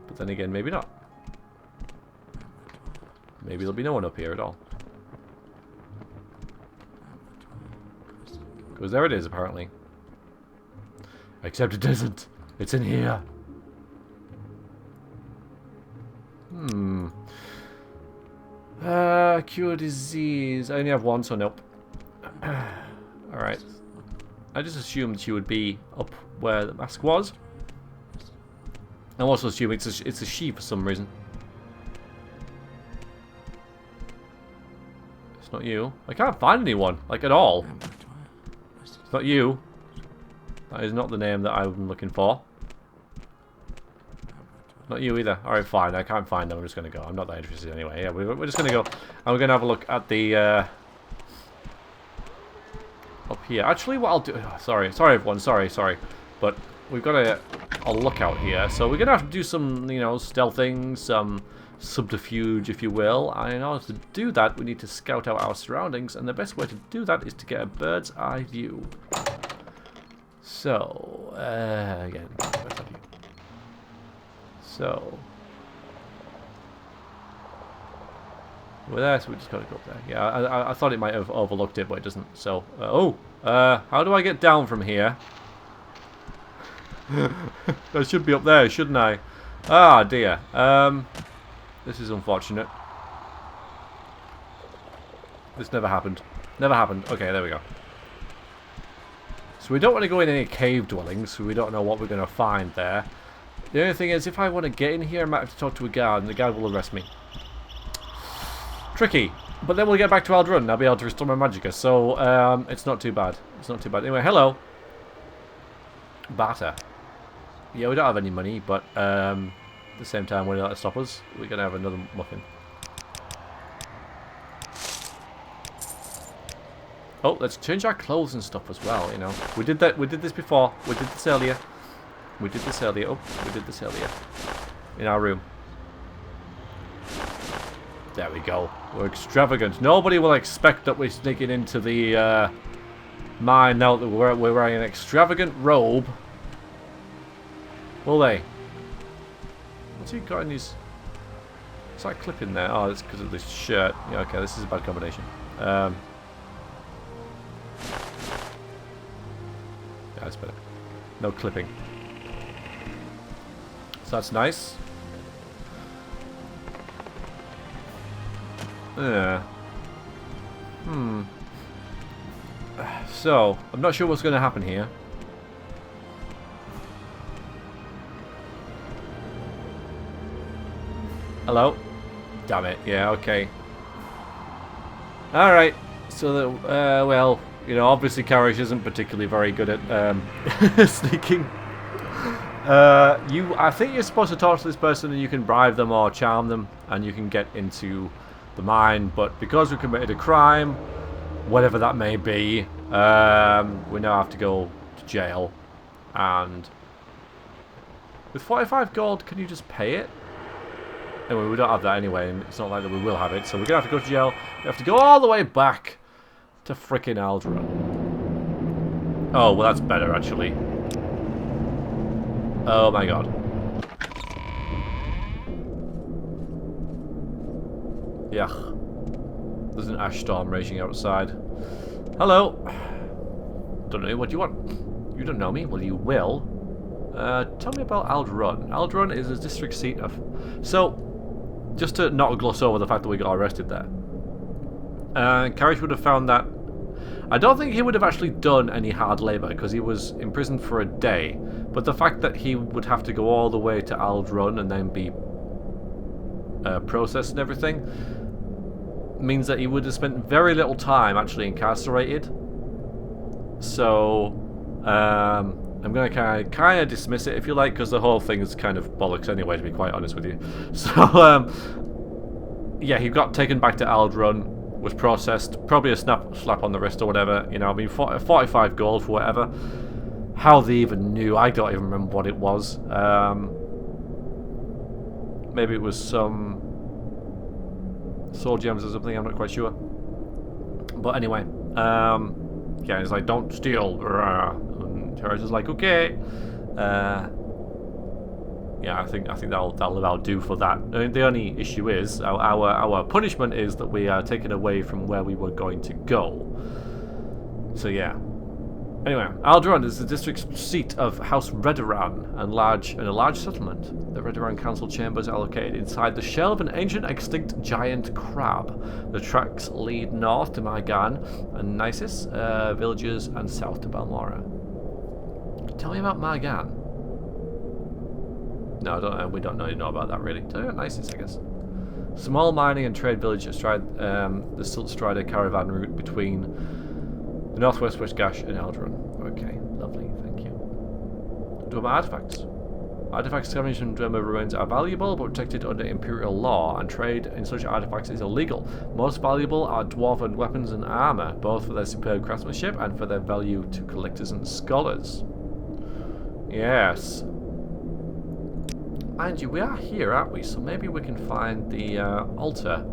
But then again, maybe not. Maybe there'll be no one up here at all. Because there it is, apparently. Except it isn't. It's in here. Cure disease. I only have one, so nope. Alright. I just assumed she would be up where the mask was. I'm also assuming it's a she for some reason. It's not you. I can't find anyone, like at all. It's not you. That is not the name that I'm looking for. Not you either. Alright, fine. I can't find them. I'm just going to go. I'm not that interested anyway. Yeah, we're just going to go. And we're going to have a look at the... up here. Actually, what I'll do... Oh, sorry, everyone. Sorry. But we've got a lookout here. So we're going to have to do some, you know, stealthing, some subterfuge, if you will. And in order to do that, we need to scout out our surroundings. And the best way to do that is to get a bird's eye view. So, again, bird's eye view. So, we're there, so we just gotta go up there. Yeah, I thought it might have overlooked it, but it doesn't. So, how do I get down from here? I should be up there, shouldn't I? Ah, dear. This is unfortunate. This never happened. Never happened. Okay, there we go. So we don't want to go in any cave dwellings, so we don't know what we're going to find there. The only thing is, if I want to get in here, I might have to talk to a guard, and the guard will arrest me. Tricky. But then we'll get back to Aldrun, and I'll be able to restore my magicka, so it's not too bad. It's not too bad. Anyway, hello. Barter. Yeah, we don't have any money, but at the same time, when that stop us, we're going to have another muffin. Oh, let's change our clothes and stuff as well, you know. We did this before. We did this earlier. Oh, we did this earlier. In our room. There we go. We're extravagant. Nobody will expect that we're sneaking into the mine now that we're wearing an extravagant robe. Will they? What's he got in his... What's that clip in there? Oh, that's because of this shirt. Yeah, okay, this is a bad combination. Yeah, that's better. No clipping. So that's nice. So, I'm not sure what's going to happen here. Hello? Damn it. Yeah, okay. Alright. So, well, you know, obviously Karish isn't particularly very good at sneaking. I think you're supposed to talk to this person and you can bribe them or charm them and you can get into the mine, but because we committed a crime, whatever that may be, we now have to go to jail. And with 45 gold, can you just pay it? Anyway, we don't have that anyway, and it's not like that we will have it, so we're going to have to go to jail. We have to go all the way back to frickin' Aldra. Oh, well that's better actually. Oh my god. Yuck. There's an ash storm raging outside. Hello. Don't know what you want. You don't know me? Well, you will. Tell me about Aldrun. Aldrun is a district seat of... So, just to not gloss over the fact that we got arrested there. Karish would have found that... I don't think he would have actually done any hard labour because he was imprisoned for a day. But the fact that he would have to go all the way to Aldrun and then be processed and everything means that he would have spent very little time actually incarcerated. So I'm going to kind of dismiss it if you like, because the whole thing is kind of bollocks anyway, to be quite honest with you. So yeah, he got taken back to Aldrun, was processed, probably a slap on the wrist or whatever, you know. I mean, 45 gold for whatever. How they even knew, I don't even remember what it was. Maybe it was some soul gems or something, I'm not quite sure. But anyway, yeah, he's like, don't steal. And Terrace is like, okay. Yeah, I think that'll about do for that. I mean, the only issue is our punishment is that we are taken away from where we were going to go. So yeah, Anyway, Alderaan is the district seat of House Redoran and a large settlement. The Redoran Council chambers are located inside the shell of an ancient extinct giant crab. The tracks lead north to Margan and Nisus villages and south to Balmora. Tell me about Margan. No, I don't. We don't know about that really. Tell me about Nisus, I guess. Small mining and trade village astride the Silt Strider caravan route between the northwest Westgash and Alderaan. Okay, lovely, thank you. Dwemer artifacts. Artifacts scavenged from Dwemer ruins are valuable but protected under Imperial law, and trade in such artifacts is illegal. Most valuable are dwarven weapons and armour, both for their superb craftsmanship and for their value to collectors and scholars. Yes. Mind you, we are here, aren't we? So maybe we can find the altar.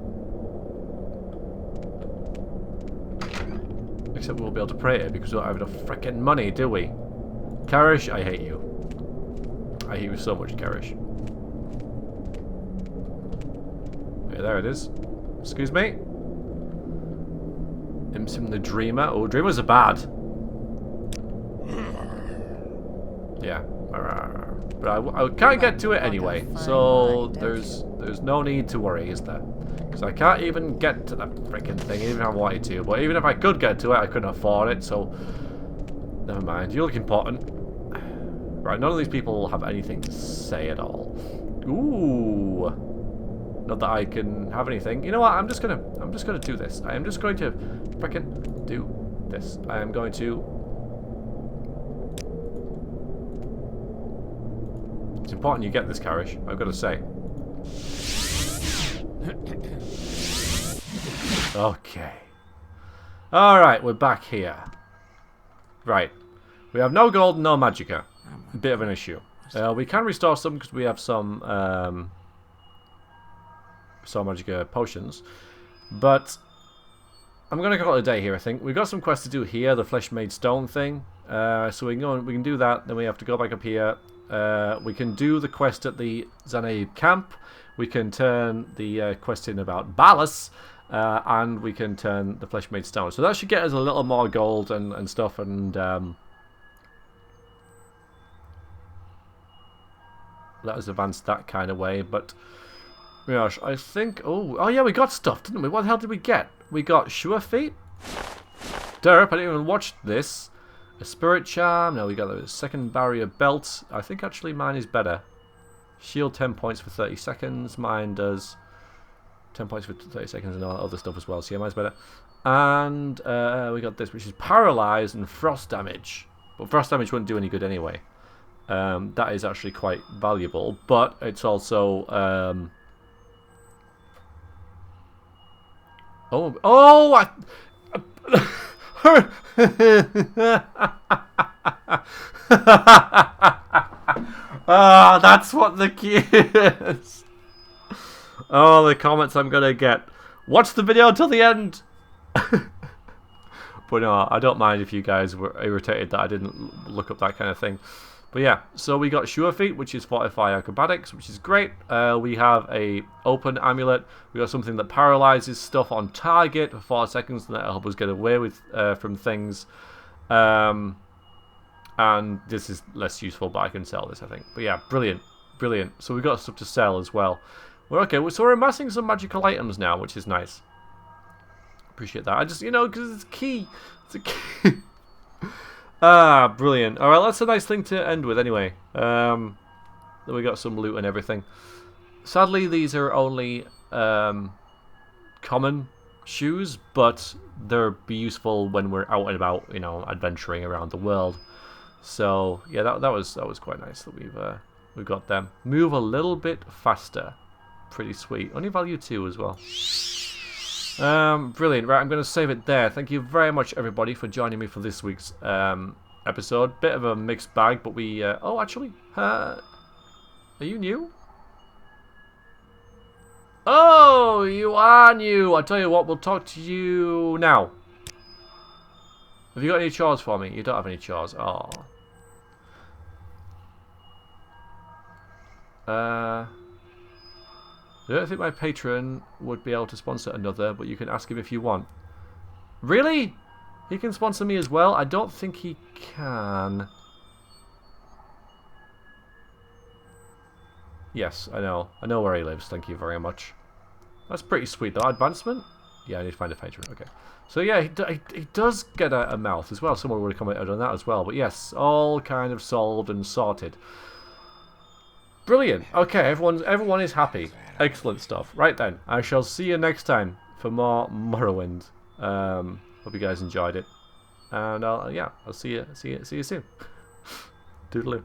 Except we won't be able to pray it because we don't have enough frickin' money, do we? Karish, I hate you. I hate you so much, Karish. Okay, there it is. Excuse me? Imsim the Dreamer. Oh, Dreamers are bad. Yeah. But I can't get to it anyway, so there's no need to worry, is there? Because I can't even get to that freaking thing, even if I wanted to. But even if I could get to it, I couldn't afford it, so never mind. You look important. Right, none of these people have anything to say at all. Ooh. Not that I can have anything. You know what? I'm just gonna do this. I am just going to freaking do this. I am going to. It's important you get this, Karish, I've got to say. Okay. Alright, we're back here. Right. We have no gold, no magicka. A bit of an issue. We can restore some because we have some magicka potions. But I'm going to call it a day here, I think. We've got some quests to do here, the Flesh Made Stone thing. So we can go and we can do that, then we have to go back up here. We can do the quest at the Zanaib camp. We can turn the quest in about Baladas, and we can turn the Flesh Made Stone. So that should get us a little more gold and stuff, and let us advance that kind of way. But gosh, I think oh yeah, we got stuff, didn't we? What the hell did we get? We got Sure Feet. Derp, I didn't even watch this. A Spirit Charm. No, we got the second barrier belt. I think actually mine is better. Shield 10 points for 30 seconds. Mine does 10 points for 30 seconds and all that other stuff as well. So yeah, mine's better. And we got this, which is Paralyze and Frost Damage. But Frost Damage wouldn't do any good anyway. That is actually quite valuable. But it's also... Ah, that's what the key is. Oh, the comments I'm gonna get. Watch the video until the end. But no, I don't mind if you guys were irritated that I didn't look up that kind of thing. But yeah, so we got Sure Feet, which is Fortify Acrobatics, which is great. We have a Open Amulet. We got something that paralyzes stuff on target for 4 seconds, and that'll help us get away with from things. And this is less useful, but I can sell this, I think. But yeah, brilliant, brilliant. So we've got stuff to sell as well. Well, okay, so we're amassing some magical items now, which is nice. Appreciate that. I just, you know, because it's key. It's a key. Ah, brilliant. Alright, that's a nice thing to end with anyway. Then we got some loot and everything. Sadly, these are only common shoes, but they'll be useful when we're out and about, you know, adventuring around the world. So yeah, that was quite nice that we've got them. Move a little bit faster. Pretty sweet. Only value 2 as well. Brilliant. Right, I'm going to save it there. Thank you very much, everybody, for joining me for this week's episode. Bit of a mixed bag, but we... oh, actually, are you new? Oh, you are new. I tell you what, we'll talk to you now. Have you got any chores for me? You don't have any chores. Oh. I don't think my patron would be able to sponsor another, but you can ask him if you want. Really? He can sponsor me as well. I don't think he can. Yes, I know. I know where he lives. Thank you very much. That's pretty sweet, though. Advancement? Yeah, I need to find a patron. Okay. So, yeah, he does get a mouth as well. Someone would have commented on that as well. But, yes, all kind of solved and sorted. Brilliant. Okay, everyone is happy. Excellent stuff. Right then, I shall see you next time for more Morrowind. Hope you guys enjoyed it. And, I'll see you soon. Toodaloo.